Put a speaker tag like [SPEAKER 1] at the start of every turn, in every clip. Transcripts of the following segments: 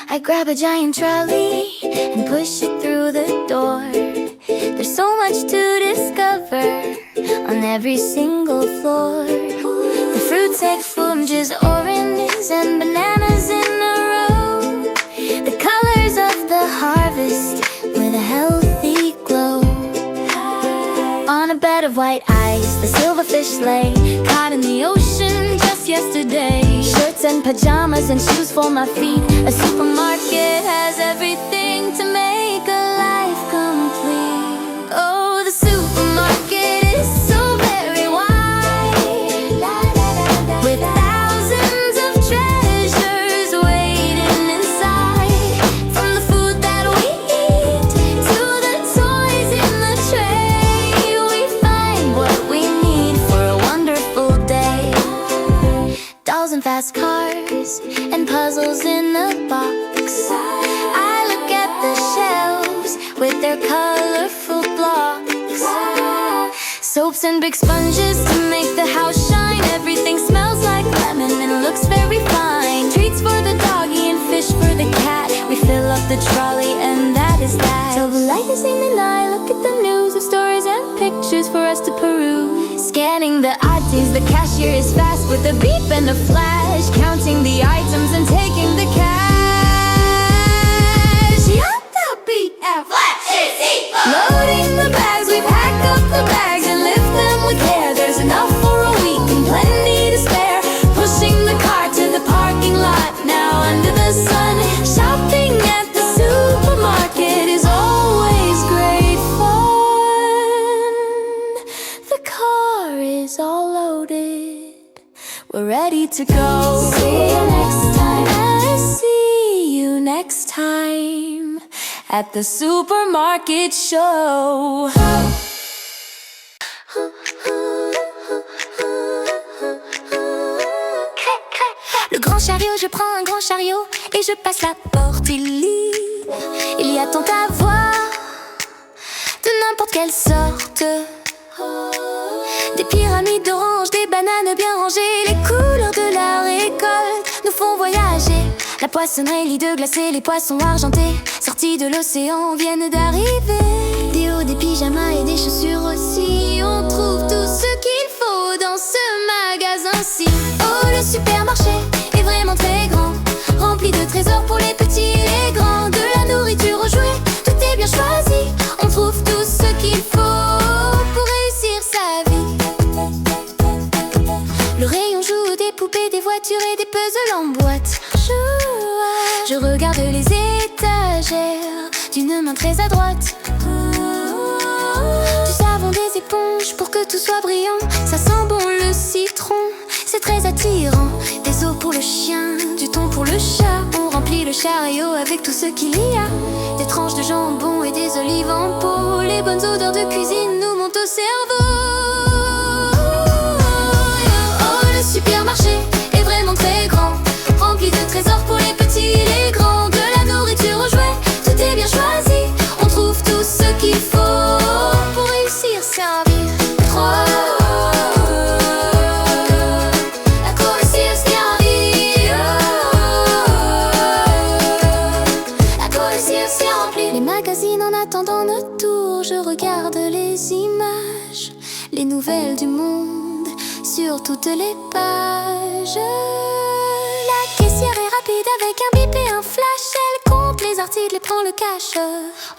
[SPEAKER 1] I grab a giant trolley and push it through the door. There's so much to discover on every single floor. The fruits take form, just oranges and bananas in a row. The colors of the harvest with a healthy glow. On a bed of white ice, the silverfish lay, caught in the ocean just yesterday. Shirts and pajamas and shoes for my feet. A supermarket has everything to make a life complete. Oh, the supermarket is so very wide, with thousands of treasures waiting inside. From the food that we eat to the toys in the tray, we find what we need for a wonderful day. Dolls and fast cars and puzzles in a box. I look at the shelves with their colorful blocks. Soaps and big sponges to make the house shine. Everything smells like lemon and looks very fine. Treats for the doggy and fish for the cat. We fill up the trolley and that is that. Till the light is in the night, look at the news of stories and pictures for us to peruse. Scanning the oddies, the cashier is fast with a beep and a flash, counting the items and taking the cash. Loading the bags, we pack up the bags and lift them with care. There's enough for a week and plenty to spare. Pushing the cart to the parking lot, now under the sun. Shopping at the supermarket is always great fun. The car is all loaded, we're ready to go. See you next time. I'll see you next time at the supermarket show. Le grand chariot, je prends un grand chariot et je passe la porte. Il y a tant à voir, de n'importe quelle sorte. Des pyramides d'oranges, des bananes bien rangées. Les couleurs de la récolte nous font voyager. La poissonnerie, lit de glacer, les poissons argentés sortis de l'océan viennent d'arriver. Des hauts, des pyjamas et des chaussures aussi. On trouve tout ce qu'il faut dans ce magasin-ci. Oh, le supermarché est vraiment très grand, rempli de trésors pour les petits et les grands. De la nourriture aux jouets, tout est bien choisi. On trouve tout ce qu'il faut pour réussir sa vie. Le rayon joue des poupées, des voitures et des puzzles en boîte. Je regarde les étagères d'une main très adroite. Du savon, des éponges pour que tout soit brillant. Ça sent bon le citron, c'est très attirant. Des os pour le chien, du thon pour le chat. On remplit le chariot avec tout ce qu'il y a. Des tranches de jambon et des olives en pot. Les bonnes odeurs de cuisine nous montent au cerveau. Oh, le supermarché est vraiment très grand, rempli de trésors pour les petits et les grands. De la nourriture aux jouets, tout est bien choisi. On trouve tout ce qu'il faut pour réussir sa vie. Les magazines en attendant notre tour, je regarde les images, les nouvelles du monde sur toutes les pages. La caissière est rapide avec un bip et un flash. Elle compte les articles et prend le cash.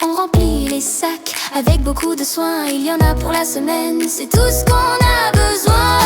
[SPEAKER 1] On remplit les sacs avec beaucoup de soin. Il y en a pour la semaine, c'est tout ce qu'on a besoin.